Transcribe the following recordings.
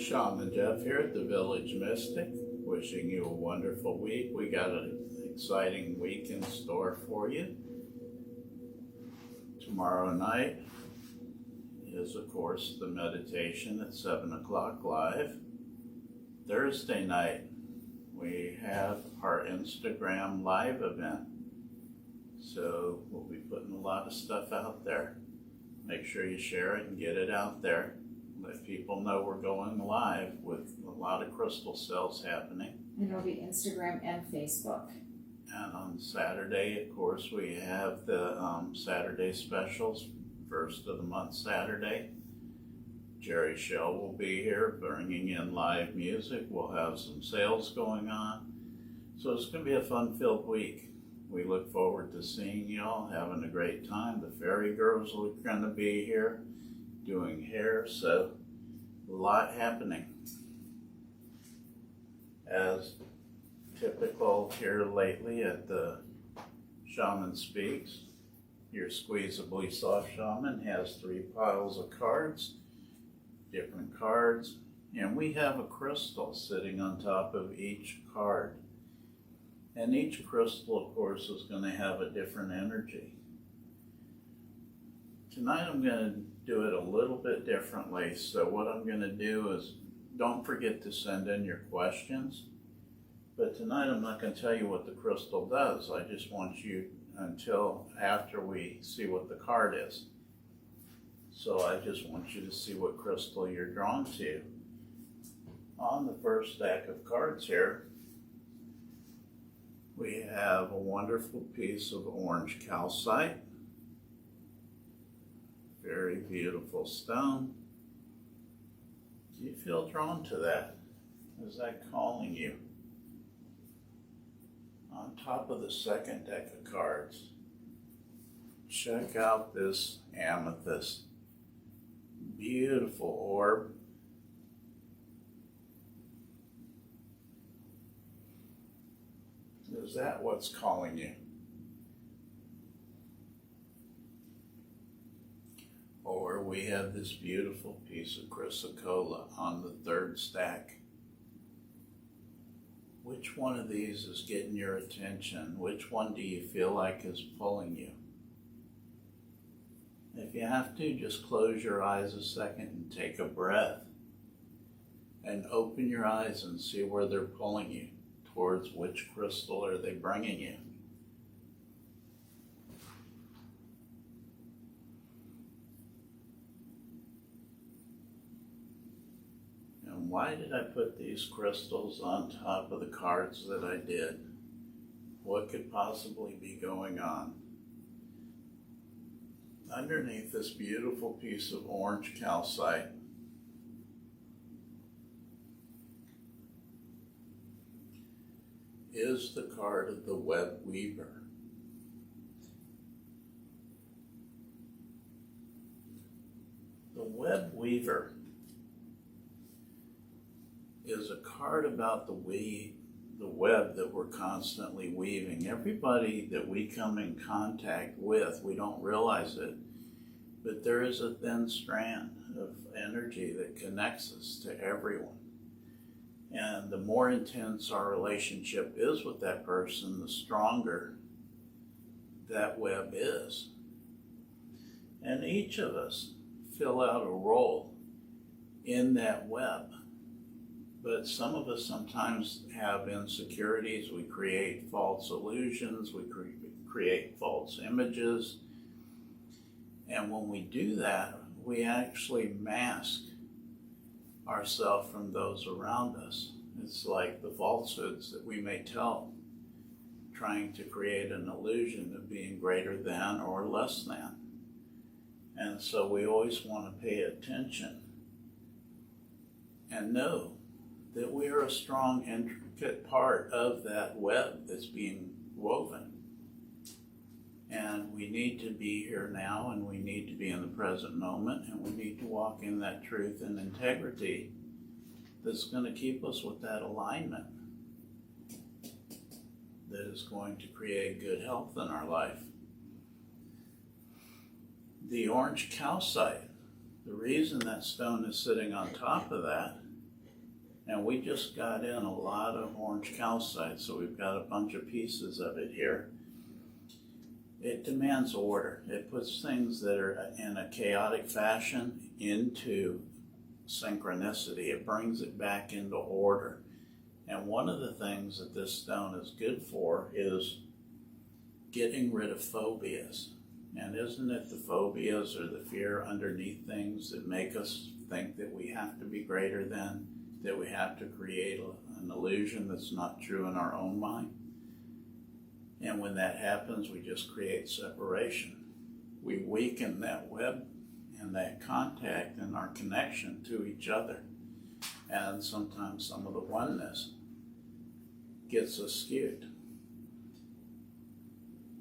Shaman Jeff here at the Village Mystic, wishing you a wonderful week. We got an exciting week in store for you. Tomorrow night is, of course, the meditation at 7 o'clock live. Thursday night, we have our Instagram live event. So we'll be putting a lot of stuff out there. Make sure you share it and get it out there. Let people know we're going live with a lot of crystal sales happening. And it'll be Instagram and Facebook. And on Saturday, of course, we have the Saturday specials, first of the month Saturday. Jerry Shell will be here bringing in live music. We'll have some sales going on. So it's going to be a fun-filled week. We look forward to seeing y'all, having a great time. The Fairy Girls are going to be here doing hair, so a lot happening. As typical here lately at the Shaman Speaks, your Squeezably Soft Shaman has 3 piles of cards, different cards, and we have a crystal sitting on top of each card. And each crystal, of course, is going to have a different energy. Tonight I'm going to do it a little bit differently. So what I'm going to do is, don't forget to send in your questions. But tonight I'm not going to tell you what the crystal does. I just want you until after we see what the card is. So I just want you to see what crystal you're drawn to. On the first stack of cards here, we have a wonderful piece of orange calcite. Very beautiful stone. Do you feel drawn to that? Is that calling you? On top of the second deck of cards, check out this amethyst. Beautiful orb. Is that what's calling you? Or we have this beautiful piece of chrysocolla on the third stack. Which one of these is getting your attention? Which one do you feel like is pulling you? If you have to, just close your eyes a second and take a breath. And open your eyes and see where they're pulling you. Towards which crystal are they bringing you? And why did I put these crystals on top of the cards that I did? What could possibly be going on? Underneath this beautiful piece of orange calcite is the card of the web weaver. The web weaver is a card about the web that we're constantly weaving. Everybody that we come in contact with, we don't realize it, but there is a thin strand of energy that connects us to everyone. And the more intense our relationship is with that person, the stronger that web is. And each of us fill out a role in that web. But some of us sometimes have insecurities. We create false illusions. We create false images. And when we do that, we actually mask ourselves from those around us. It's like the falsehoods that we may tell, trying to create an illusion of being greater than or less than. And so we always want to pay attention and know that we are a strong, intricate part of that web that's being woven. And we need to be here now, and we need to be in the present moment, and we need to walk in that truth and integrity that's going to keep us with that alignment that is going to create good health in our life. The orange calcite, the reason that stone is sitting on top of that And we just got in a lot of orange calcite, so we've got a bunch of pieces of it here. It demands order. It puts things that are in a chaotic fashion into synchronicity. It brings it back into order. And one of the things that this stone is good for is getting rid of phobias. And isn't it the phobias or the fear underneath things that make us think that we have to be greater than, that we have to create an illusion that's not true in our own mind? And when that happens, we just create separation. We weaken that web and that contact and our connection to each other. And sometimes some of the oneness gets us skewed.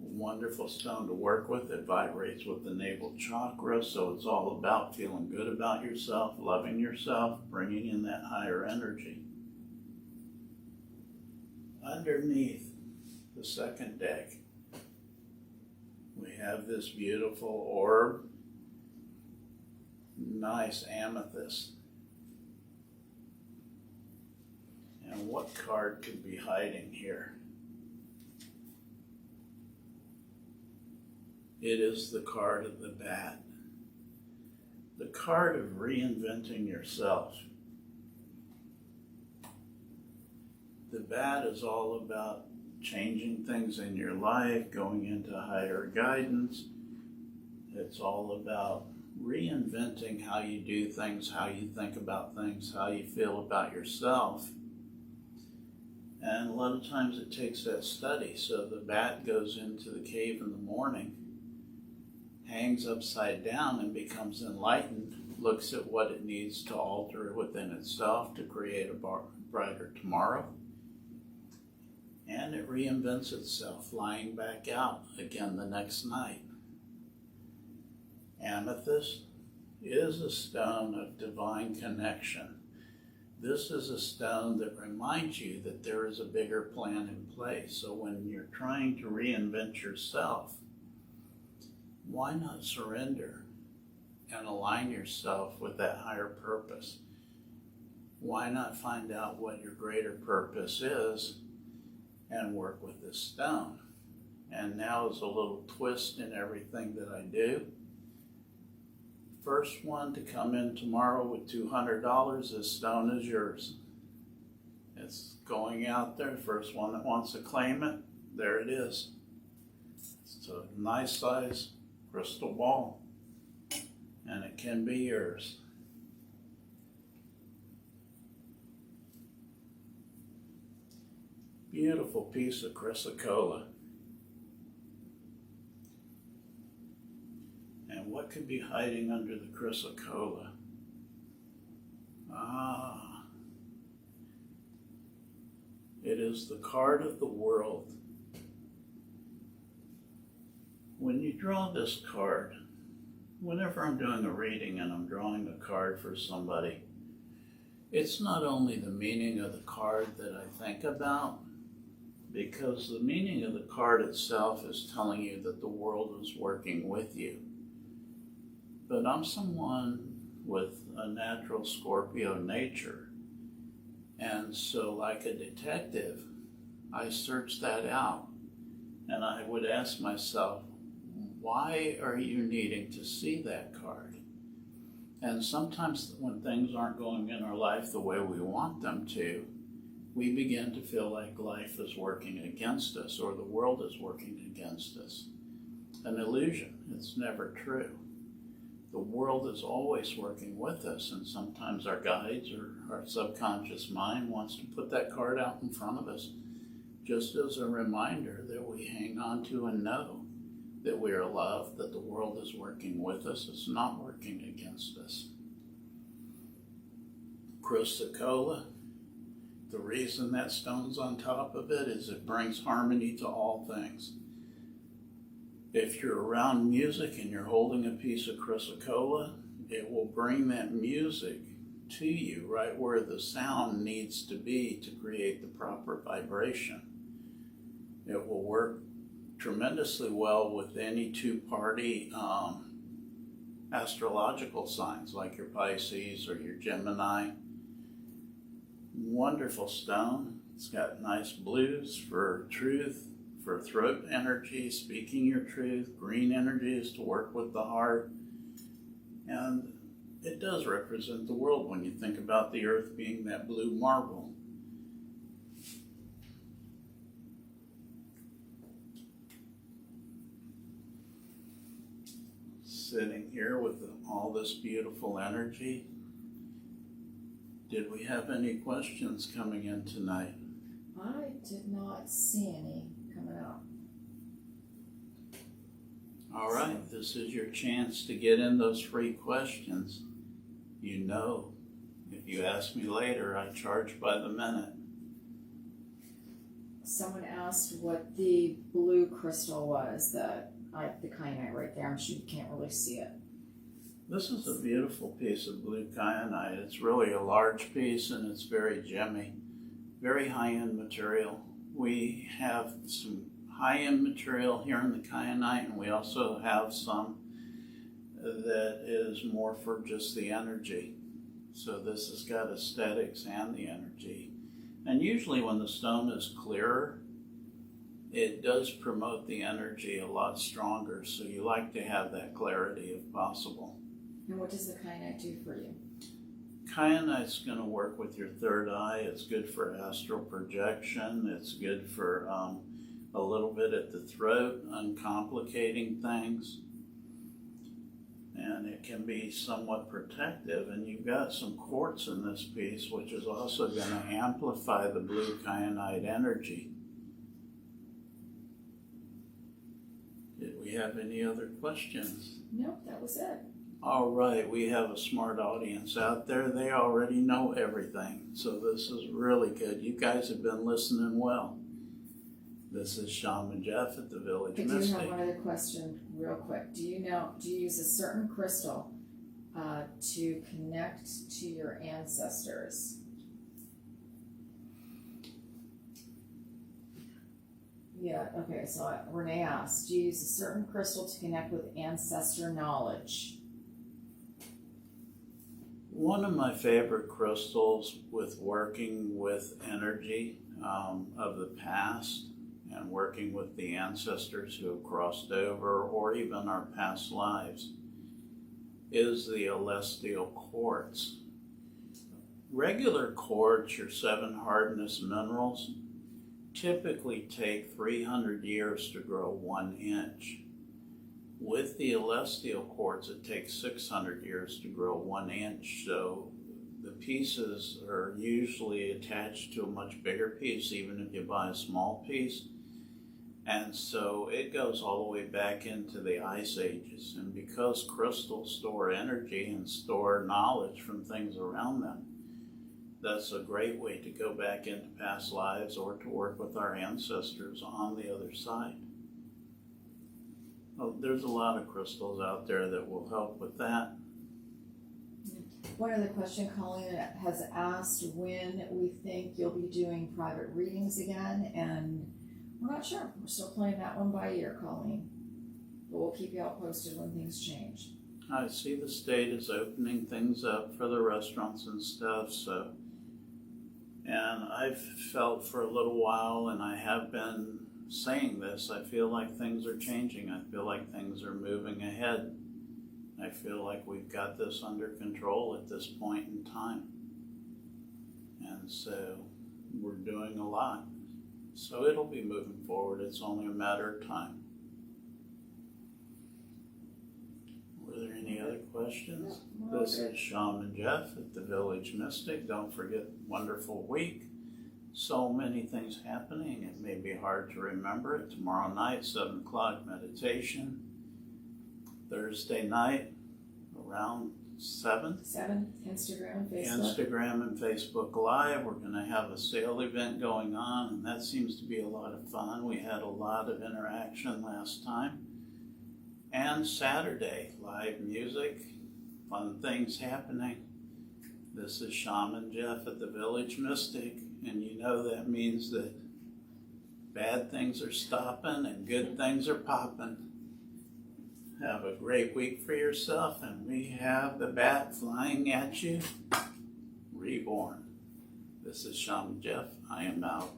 Wonderful stone to work with. It vibrates with the navel chakra, so it's all about feeling good about yourself, loving yourself, bringing in that higher energy. Underneath the second deck, we have this beautiful orb, nice amethyst. And what card could be hiding here? It is the card of the bat. The card of reinventing yourself. The bat is all about changing things in your life, going into higher guidance. It's all about reinventing how you do things, how you think about things, how you feel about yourself. And a lot of times it takes that study. So the bat goes into the cave in the morning, hangs upside down and becomes enlightened, looks at what it needs to alter within itself to create a brighter tomorrow. And it reinvents itself, flying back out again the next night. Amethyst is a stone of divine connection. This is a stone that reminds you that there is a bigger plan in place. So when you're trying to reinvent yourself, why not surrender and align yourself with that higher purpose? Why not find out what your greater purpose is and work with this stone? And now is a little twist in everything that I do. First one to come in tomorrow with $200, this stone is yours. It's going out there. First one that wants to claim it, there it is. It's a nice size crystal ball, and it can be yours. Beautiful piece of chrysocolla. And what could be hiding under the chrysocolla? It is the card of the world. When you draw this card, whenever I'm doing a reading and I'm drawing a card for somebody, it's not only the meaning of the card that I think about, because the meaning of the card itself is telling you that the world is working with you. But I'm someone with a natural Scorpio nature, and so like a detective, I search that out, and I would ask myself, why are you needing to see that card? And sometimes when things aren't going in our life the way we want them to, we begin to feel like life is working against us or the world is working against us. An illusion. It's never true. The world is always working with us, and sometimes our guides or our subconscious mind wants to put that card out in front of us just as a reminder that we hang on to and know that we are loved, that the world is working with us. It's not working against us. Chrysocolla, the reason that stone's on top of it is it brings harmony to all things. If you're around music and you're holding a piece of chrysocolla, it will bring that music to you right where the sound needs to be to create the proper vibration. It will work tremendously well with any two-party astrological signs like your Pisces or your Gemini. Wonderful stone. It's got nice blues for truth, for throat energy, speaking your truth. Green energy is to work with the heart. And it does represent the world when you think about the earth being that blue marble. Sitting here with all this beautiful energy. Did we have any questions coming in tonight? I did not see any coming up. All right, this is your chance to get in those free questions. You know, if you ask me later, I charge by the minute. Someone asked what the blue crystal was, the kyanite right there. I'm sure you can't really see it. This is a beautiful piece of blue kyanite. It's really a large piece and it's very gemmy, very high-end material. We have some high-end material here in the kyanite, and we also have some that is more for just the energy. So this has got aesthetics and the energy. And usually when the stone is clearer, it does promote the energy a lot stronger. So you like to have that clarity if possible. And what does the kyanite do for you? Kyanite's going to work with your third eye. It's good for astral projection. It's good for a little bit at the throat, uncomplicating things. And it can be somewhat protective. And you've got some quartz in this piece, which is also going to amplify the blue kyanite energy. Did we have any other questions? Nope, that was it. All right, we have a smart audience out there. They already know everything. So this is really good. You guys have been listening well. This is Shaman Jeff at the Village I do Mystic. have one other question real quick. Do you use a certain crystal to connect to your ancestors? Yeah, okay, so Renee asked, do you use a certain crystal to connect with ancestor knowledge? One of my favorite crystals with working with energy of the past and working with the ancestors who have crossed over or even our past lives is the celestial quartz. Regular quartz, your 7 hardness minerals, typically take 300 years to grow 1 inch. With the celestial quartz, it takes 600 years to grow 1 inch. So the pieces are usually attached to a much bigger piece, even if you buy a small piece. And so it goes all the way back into the ice ages. And because crystals store energy and store knowledge from things around them, that's a great way to go back into past lives or to work with our ancestors on the other side. Well, there's a lot of crystals out there that will help with that. One other question, Colleen has asked when we think you'll be doing private readings again, and we're not sure. We're still playing that one by ear, Colleen. But we'll keep you all posted when things change. I see the state is opening things up for the restaurants and stuff, so. And I've felt for a little while, and I have been saying this, I feel like things are changing. I feel like things are moving ahead. I feel like we've got this under control at this point in time. And so we're doing a lot. So it'll be moving forward. It's only a matter of time. Were there any other questions? No, This is Shaman Jeff at the Village Mystic. Don't forget, wonderful week. So many things happening. It may be hard to remember it. Tomorrow night, 7 o'clock meditation. Thursday night, around 7. 7, Instagram and Facebook. Instagram and Facebook Live. We're going to have a sale event going on, and that seems to be a lot of fun. We had a lot of interaction last time. And Saturday, live music, fun things happening. This is Shaman Jeff at the Village Mystic, and you know that means that bad things are stopping and good things are popping. Have a great week for yourself, and we have the bat flying at you, reborn. This is Shaman Jeff. I am out.